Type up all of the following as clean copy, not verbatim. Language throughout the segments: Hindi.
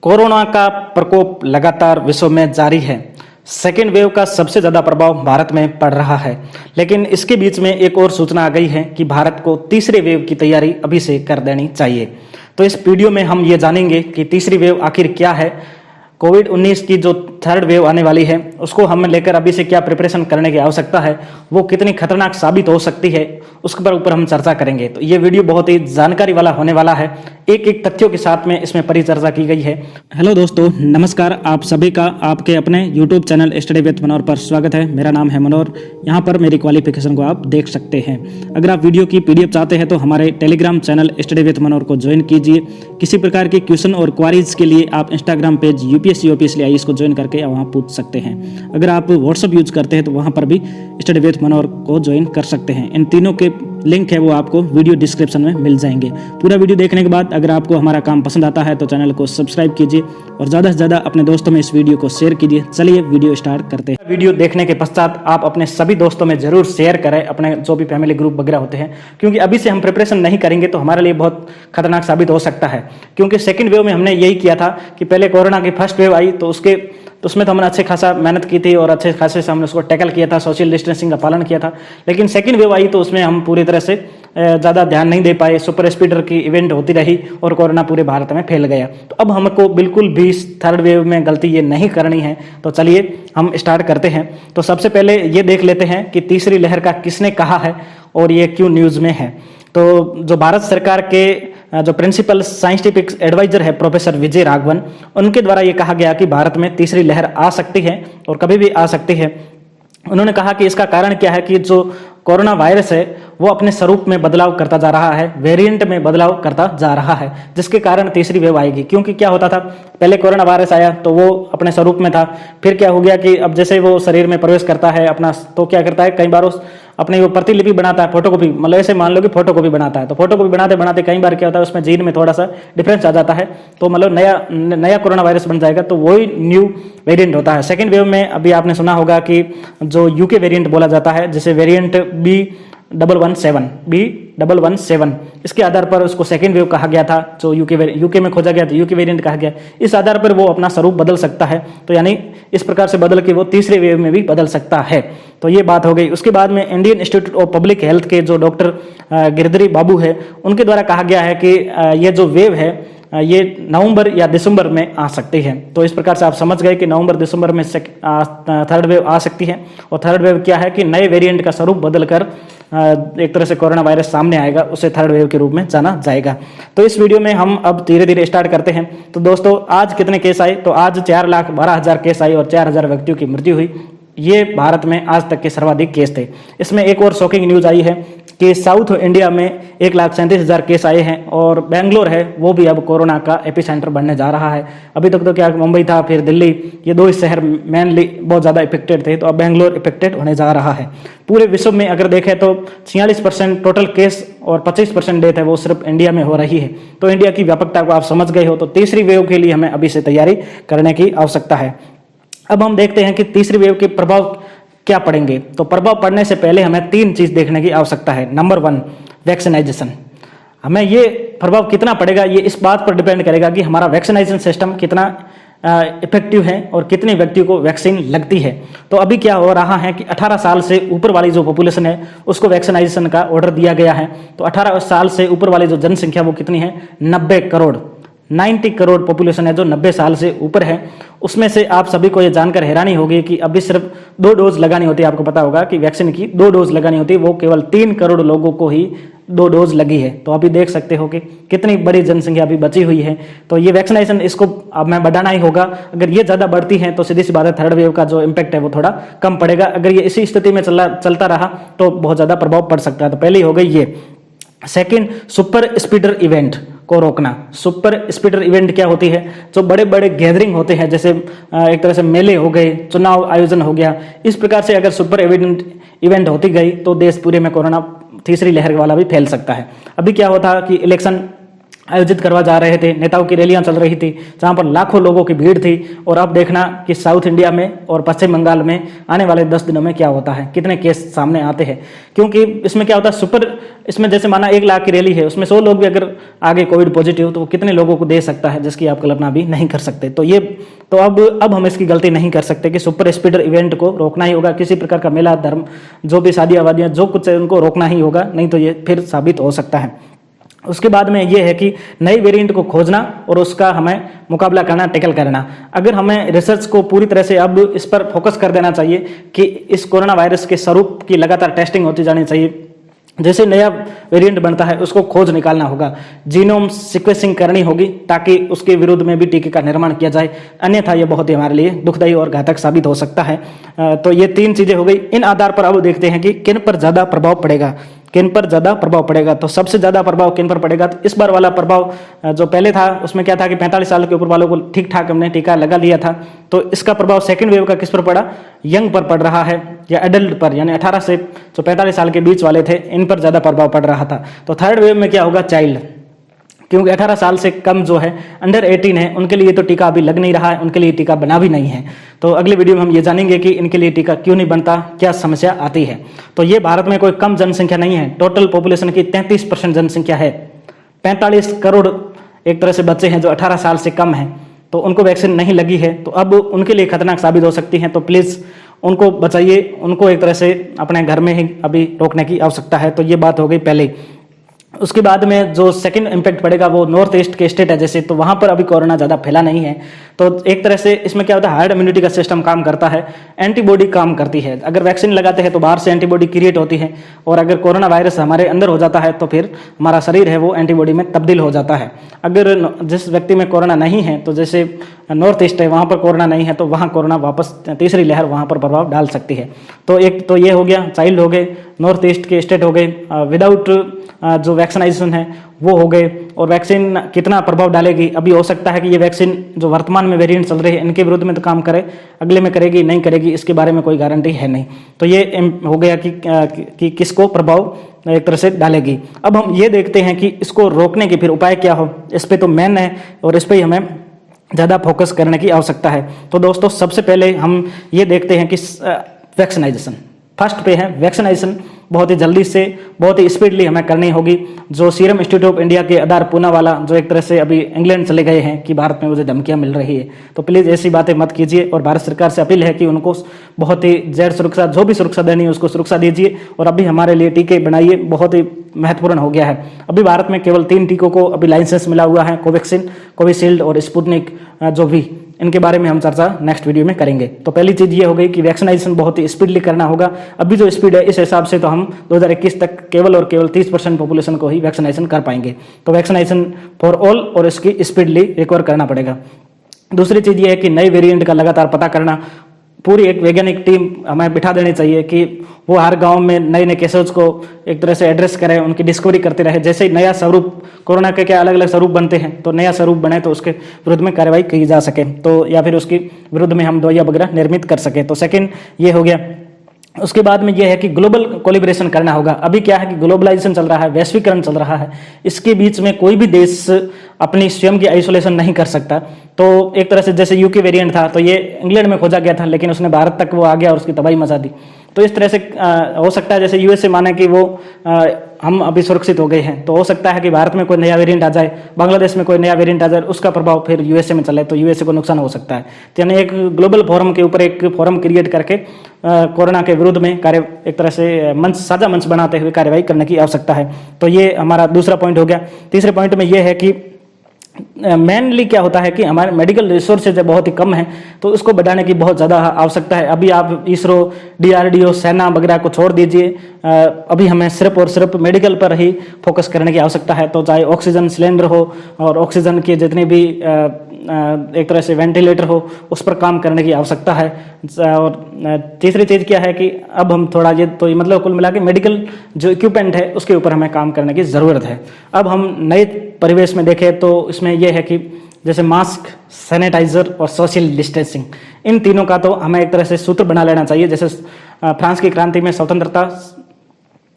कोरोना का प्रकोप लगातार विश्व में जारी है। सेकेंड वेव का सबसे ज़्यादा प्रभाव भारत में पड़ रहा है, लेकिन इसके बीच में एक और सूचना आ गई है कि भारत को तीसरे वेव की तैयारी अभी से कर देनी चाहिए। तो इस वीडियो में हम ये जानेंगे कि तीसरी वेव आखिर क्या है, कोविड-19 की जो थर्ड वेव आने वाली है उसको हम लेकर अभी से क्या प्रिपरेशन करने की आवश्यकता है, वो कितनी खतरनाक साबित हो सकती है, उसके ऊपर हम चर्चा करेंगे। तो ये वीडियो बहुत ही जानकारी वाला होने वाला है, एक एक तथ्यों के साथ में इसमें परिचर्चा की गई है। हेलो दोस्तों, नमस्कार। आप सभी का आपके अपने यूट्यूब चैनल स्टडी विद मनोहर पर स्वागत है। मेरा नाम है मनोहर। यहाँ पर मेरी क्वालिफिकेशन को आप देख सकते हैं। अगर आप वीडियो की PDF चाहते हैं तो हमारे टेलीग्राम चैनल स्टडी विद मनोहर को ज्वाइन कीजिए। किसी प्रकार के क्वेश्चन और क्वारीज के लिए आप Instagram page UPSC OPSC IAS को ज्वाइन करके वहाँ पूछ सकते हैं। अगर आप व्हाट्सअप यूज करते हैं तो वहाँ पर भी स्टडी विद मनोहर को ज्वाइन कर सकते हैं। इन तीनों के लिंक है वो आपको वीडियो डिस्क्रिप्शन में मिल जाएंगे। पूरा वीडियो देखने के बाद अगर आपको हमारा काम पसंद आता है तो चैनल को सब्सक्राइब कीजिए और ज़्यादा से ज़्यादा अपने दोस्तों में इस वीडियो को शेयर कीजिए। चलिए वीडियो स्टार्ट करते हैं। वीडियो देखने के पश्चात आप अपने सभी दोस्तों में जरूर शेयर करें, अपने जो भी फैमिली ग्रुप वगैरह होते हैं, क्योंकि अभी से हम प्रिपरेशन नहीं करेंगे तो हमारे लिए बहुत खतरनाक साबित हो सकता है। क्योंकि सेकेंड वेव में हमने यही किया था कि पहले कोरोना की फर्स्ट वेव आई तो उसमें तो हमने अच्छे खासा मेहनत की थी और अच्छे खासे से हमने उसको टैकल किया था, सोशल डिस्टेंसिंग का पालन किया था। लेकिन सेकंड वेव आई तो उसमें हम पूरी तरह से ज़्यादा ध्यान नहीं दे पाए, सुपर स्पीडर की इवेंट होती रही और कोरोना पूरे भारत में फैल गया। तो अब हमको बिल्कुल भी थर्ड वेव में गलती ये नहीं करनी है। तो चलिए हम स्टार्ट करते हैं। तो सबसे पहले ये देख लेते हैं कि तीसरी लहर का किसने कहा है और ये क्यों न्यूज़ में है। तो जो भारत सरकार के जो प्रिंसिपल साइंटिफिक एडवाइजर है प्रोफेसर विजय राघवन, उनके द्वारा ये कहा गया कि भारत में तीसरी लहर आ सकती है और कभी भी आ सकती है। उन्होंने कहा कि इसका कारण क्या है कि जो कोरोना वायरस है वो अपने स्वरूप में बदलाव करता जा रहा है, वेरिएंट में बदलाव करता जा रहा है, जिसके कारण तीसरी वेव आएगी। क्योंकि क्या होता था, पहले कोरोना वायरस आया तो वो अपने स्वरूप में था, फिर क्या हो गया कि अब जैसे वो शरीर में प्रवेश करता है अपना, तो क्या करता है, कई बार उस अपनी वो प्रतिलिपि बनाता है, फोटोकॉपी, मतलब ऐसे मान लो कि फोटोकॉपी बनाता है। तो फोटोकॉपी बनाते बनाते कई बार क्या होता है, उसमें जीन में थोड़ा सा डिफरेंस आ जाता है, तो मतलब नया कोरोना वायरस बन जाएगा, तो वही न्यू वेरिएंट होता है। सेकेंड वेव में अभी आपने सुना होगा कि जो UK वेरिएंट बोला जाता है, जैसे वेरिएंट B117, इसके आधार पर उसको सेकेंड वेव कहा गया था। जो यूके में खोजा गया था, UK वेरिएंट कहा गया। इस आधार पर वो अपना स्वरूप बदल सकता है, तो यानी इस प्रकार से बदल के वो तीसरे वेव में भी बदल सकता है। तो ये बात हो गई। उसके बाद में Indian institute of public health के जो डॉक्टर गिरधरी बाबू है, उनके द्वारा कहा गया है कि ये जो वेव है ये नवंबर या दिसंबर में आ सकती है। तो इस प्रकार से आप समझ गए कि नवंबर दिसंबर में थर्ड वेव आ सकती है। और थर्ड वेव क्या है कि नए वेरिएंट का स्वरूप बदलकर एक तरह से कोरोना वायरस सामने आएगा, उसे थर्ड वेव के रूप में जाना जाएगा। तो इस वीडियो में हम अब धीरे धीरे स्टार्ट करते हैं। तो दोस्तों, आज कितने केस आए, तो आज 4,12,000 केस आए और 4,000 व्यक्तियों की मृत्यु हुई। ये भारत में आज तक के सर्वाधिक केस थे। इसमें एक और शॉकिंग न्यूज आई है कि साउथ इंडिया में 1,37,000 केस आए हैं और बेंगलोर है वो भी अब कोरोना का एपिसेंटर बनने जा रहा है। अभी तक तो क्या मुंबई था, फिर दिल्ली, ये दो शहर मेनली बहुत ज़्यादा इफेक्टेड थे, तो अब बेंगलोर इफेक्टेड होने जा रहा है। पूरे विश्व में अगर देखें तो 46% टोटल केस और 25% डेथ है वो सिर्फ इंडिया में हो रही है। तो इंडिया की व्यापकता को आप समझ गए हो। तो तीसरी वेव के लिए हमें अभी से तैयारी करने की आवश्यकता है। अब हम देखते हैं कि तीसरी वेव के प्रभाव क्या पड़ेंगे। तो प्रभाव पड़ने से पहले हमें 3 चीज देखने की आवश्यकता है। Number 1, vaccinisation. हमें ये प्रभाव कितना पड़ेगा, ये इस बात पर डिपेंड करेगा कि हमारा वैक्सीनेशन सिस्टम कितना इफेक्टिव है और कितने व्यक्तियों को वैक्सीन लगती है। तो अभी क्या हो रहा है कि 18 साल से ऊपर वाली जो पॉपुलेशन है उसको वैक्सीनाइजेशन का ऑर्डर दिया गया है। तो 18 साल से ऊपर वाली जो जनसंख्या वो कितनी है, 90 करोड़, 90 करोड़ पॉपुलेशन है जो 90 साल से ऊपर है। उसमें से आप सभी को ये जानकर हैरानी होगी कि अभी सिर्फ 2 डोज लगानी होती है। आपको पता होगा कि वैक्सीन की 2 डोज लगानी होती है, वो केवल 3 करोड़ लोगों को ही 2 डोज लगी है। तो अभी देख सकते हो कि कितनी बड़ी जनसंख्या अभी बची हुई है। तो ये वैक्सीनेशन इसको अब मैं बढ़ाना ही होगा। अगर ये ज़्यादा बढ़ती है तो सीधी सी बात है, थर्ड वेव का जो इम्पैक्ट है वो थोड़ा कम पड़ेगा। अगर ये इसी स्थिति में चलता रहा तो बहुत ज़्यादा प्रभाव पड़ सकता है। तो पहली हो गई ये। सेकेंड, सुपर स्पीडर इवेंट को रोकना। सुपर स्पीडर इवेंट क्या होती है, जो बड़े बड़े गैदरिंग होते हैं, जैसे एक तरह से मेले हो गए, चुनाव आयोजन हो गया, इस प्रकार से अगर सुपर इवेंट होती गई तो देश पूरे में कोरोना तीसरी लहर वाला भी फैल सकता है। अभी क्या होता कि इलेक्शन आयोजित करवा जा रहे थे, नेताओं की रैलियां चल रही थी जहां पर लाखों लोगों की भीड़ थी। और अब देखना कि साउथ इंडिया में और पश्चिम बंगाल में आने वाले 10 दिनों में क्या होता है, कितने केस सामने आते हैं। क्योंकि इसमें क्या होता है, इसमें जैसे माना 1 लाख की रैली है, उसमें 100 लोग भी अगर आगे कोविड पॉजिटिव, तो वो कितने लोगों को दे सकता है, जिसकी आप कल्पना भी नहीं कर सकते। तो अब हम इसकी गलती नहीं कर सकते कि सुपर स्प्रेडर इवेंट को रोकना ही होगा। किसी प्रकार का मेला, धर्म, जो भी शादियां वादियां जो कुछ है उनको रोकना ही होगा, नहीं तो ये फिर साबित हो सकता है। उसके बाद में ये है कि नई वेरिएंट को खोजना और उसका हमें मुकाबला करना, टैकल करना। अगर हमें रिसर्च को पूरी तरह से अब इस पर फोकस कर देना चाहिए कि इस कोरोना वायरस के स्वरूप की लगातार टेस्टिंग होती जानी चाहिए। जैसे नया वेरिएंट बनता है उसको खोज निकालना होगा, जीनोम सीक्वेंसिंग करनी होगी ताकि उसके विरुद्ध में भी टीके का निर्माण किया जाए, अन्यथा यह बहुत ही हमारे लिए दुखदायी और घातक साबित हो सकता है। तो ये 3 चीजें हो गई। इन आधार पर अब देखते हैं कि किन पर ज्यादा प्रभाव पड़ेगा, किन पर ज्यादा प्रभाव पड़ेगा। तो सबसे ज्यादा प्रभाव किन पर पड़ेगा, तो इस बार वाला प्रभाव जो पहले था उसमें क्या था कि 45 साल के ऊपर वालों को ठीक ठाक हमने टीका लगा लिया था, तो इसका प्रभाव सेकंड वेव का किस पर पड़ा, यंग पर पड़ रहा है या एडल्ट पर, यानी 18 से जो 45 साल के बीच वाले थे इन पर ज्यादा प्रभाव पड़ रहा था। तो थर्ड वेव में क्या होगा, चाइल्ड, क्योंकि 18 साल से कम जो है अंडर 18 है उनके लिए तो टीका अभी लग नहीं रहा है, उनके लिए टीका बना भी नहीं है। तो अगले वीडियो में हम ये जानेंगे कि इनके लिए टीका क्यों नहीं बनता, क्या समस्या आती है। तो ये भारत में कोई कम जनसंख्या नहीं है, टोटल पॉपुलेशन की 33% जनसंख्या है। 45 करोड़ एक तरह से बच्चे हैं जो 18 साल से कम हैं, तो उनको वैक्सीन नहीं लगी है, तो अब उनके लिए खतरनाक साबित हो सकती है। तो प्लीज़ उनको बचाइए, उनको एक तरह से अपने घर में ही अभी रोकने की आवश्यकता है। तो ये बात हो गई पहले। उसके बाद में जो सेकंड इम्पैक्ट पड़ेगा वो नॉर्थ ईस्ट के स्टेट है जैसे, तो वहाँ पर अभी कोरोना ज़्यादा फैला नहीं है। तो एक तरह से इसमें क्या होता है, हार्ड इम्यूनिटी का सिस्टम काम करता है, एंटीबॉडी काम करती है। अगर वैक्सीन लगाते हैं तो बाहर से एंटीबॉडी क्रिएट होती है, और अगर कोरोना वायरस हमारे अंदर हो जाता है तो फिर हमारा शरीर है वो एंटीबॉडी में तब्दील हो जाता है। अगर जिस व्यक्ति में कोरोना नहीं है, तो जैसे नॉर्थ ईस्ट है वहाँ पर कोरोना नहीं है, तो वहाँ कोरोना वापस तीसरी लहर वहाँ पर प्रभाव डाल सकती है। तो एक तो ये हो गया, चाइल्ड हो गए, नॉर्थ ईस्ट के स्टेट हो गए, विदाउट जो वैक्सीनाइजेशन है वो हो गए। और वैक्सीन कितना प्रभाव डालेगी, अभी हो सकता है कि ये वैक्सीन जो वर्तमान में वेरिएंट चल रही है इनके विरुद्ध में तो काम करे, अगले में करेगी नहीं करेगी इसके बारे में कोई गारंटी है नहीं। तो ये हो गया कि किसको प्रभाव एक तरह से डालेगी। अब हम ये देखते हैं कि इसको रोकने के फिर उपाय क्या हो, इस पर तो मेन है और इस पर ही हमें ज़्यादा फोकस करने की आवश्यकता है। तो दोस्तों सबसे पहले हम ये देखते हैं कि वैक्सीनाइजेशन फर्स्ट पे है। वैक्सीनेशन बहुत ही जल्दी से बहुत ही स्पीडली हमें करनी होगी। जो सीरम इंस्टीट्यूट ऑफ इंडिया के आधार पूना वाला जो एक तरह से अभी इंग्लैंड चले गए हैं कि भारत में मुझे धमकियां मिल रही है, तो प्लीज़ ऐसी बातें मत कीजिए। और भारत सरकार से अपील है कि उनको बहुत ही जेड सुरक्षा, जो भी सुरक्षा देनी है उसको सुरक्षा दीजिए। और अभी हमारे लिए टीके बनाइए, बहुत ही महत्वपूर्ण हो गया है। अभी भारत में केवल 3 टीकों को अभी लाइसेंस मिला हुआ है, कोवैक्सीन, कोविशील्ड और स्पुतनिक जो भी, इनके बारे में हम चर्चा नेक्स्ट वीडियो में करेंगे। तो पहली चीज ये हो गई कि वैक्सीनेशन बहुत ही स्पीडली करना होगा। अभी जो स्पीड है इस हिसाब से तो हम 2021 तक केवल और केवल 30% पॉपुलेशन को ही वैक्सीनेशन कर पाएंगे। तो वैक्सीनेशन फॉर ऑल और इसकी स्पीडली रिकवर करना पड़ेगा। दूसरी चीज ये है कि नए वेरिएंट का लगातार पता करना। पूरी एक वैज्ञानिक टीम हमें बिठा देनी चाहिए कि वो हर गांव में नए नए केसेस को एक तरह से एड्रेस करें, उनकी डिस्कवरी करते रहे। जैसे ही नया स्वरूप, कोरोना के क्या अलग अलग स्वरूप बनते हैं, तो नया स्वरूप बने तो उसके विरुद्ध में कार्रवाई की जा सके, तो या फिर उसके विरुद्ध में हम दवाइयाँ वगैरह निर्मित कर सके। तो सेकेंड ये हो गया। उसके बाद में यह है कि ग्लोबल कोलिब्रेशन करना होगा। अभी क्या है कि ग्लोबलाइजेशन चल रहा है, वैश्वीकरण चल रहा है, इसके बीच में कोई भी देश अपनी स्वयं की आइसोलेशन नहीं कर सकता। तो एक तरह से जैसे यूके वेरिएंट था तो ये इंग्लैंड में खोजा गया था, लेकिन उसने भारत तक वो आ गया और उसकी तबाही मचा दी। तो इस तरह से हो सकता है जैसे यूएसए माने कि वो हम अभी सुरक्षित हो गए हैं, तो हो सकता है कि भारत में कोई नया वेरिएंट आ जाए, बांग्लादेश में कोई नया वेरिएंट आ जाए, उसका प्रभाव फिर यूएसए में चले तो यूएसए को नुकसान हो सकता है। तो यानी एक ग्लोबल फोरम के ऊपर एक फोरम क्रिएट करके कोरोना के विरुद्ध में कार्य एक तरह से मंच, साझा मंच बनाते हुए कार्रवाई करने की आवश्यकता है। तो ये हमारा दूसरा पॉइंट हो गया। तीसरे पॉइंट में ये है कि मेनली क्या होता है कि हमारे मेडिकल रिसोर्सेज बहुत ही कम है, तो उसको बढ़ाने की बहुत ज़्यादा आवश्यकता है। अभी आप इसरो, डीआरडीओ, सेना वगैरह को छोड़ दीजिए, अभी हमें सिर्फ और सिर्फ मेडिकल पर ही फोकस करने की आवश्यकता है। तो चाहे ऑक्सीजन सिलेंडर हो और ऑक्सीजन के जितने भी एक तरह से वेंटिलेटर हो, उस पर काम करने की आवश्यकता है। और तीसरी चीज़ क्या है कि अब हम थोड़ा ये तो मतलब कुल मिला के मेडिकल जो इक्विपमेंट है उसके ऊपर हमें काम करने की ज़रूरत है। अब हम नए परिवेश में देखें तो इसमें यह है कि जैसे मास्क, सैनिटाइजर और सोशल डिस्टेंसिंग, इन तीनों का तो हमें एक तरह से सूत्र बना लेना चाहिए। जैसे फ्रांस की क्रांति में स्वतंत्रता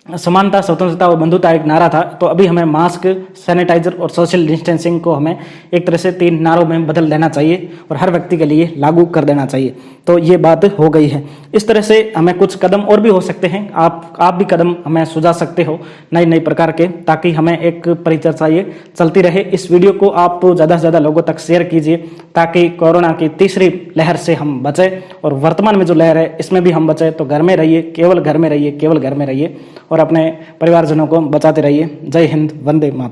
समानता, स्वतंत्रता और बंधुता एक नारा था, तो अभी हमें मास्क, सैनिटाइजर और सोशल डिस्टेंसिंग को हमें एक तरह से 3 नारों में बदल देना चाहिए और हर व्यक्ति के लिए लागू कर देना चाहिए। तो ये बात हो गई है। इस तरह से हमें कुछ कदम और भी हो सकते हैं। आप भी कदम हमें सुझा सकते हो नई नई प्रकार के, ताकि हमें एक परिचर्चा ये चलती रहे। इस वीडियो को आप ज़्यादा से ज़्यादा लोगों तक शेयर कीजिए, ताकि कोरोना की तीसरी लहर से हम बचें और वर्तमान में जो लहर है इसमें भी हम बचें। तो घर में रहिए, केवल घर में रहिए, केवल घर में रहिए और अपने परिवारजनों को बचाते रहिए। जय हिंद, वंदे मातरम।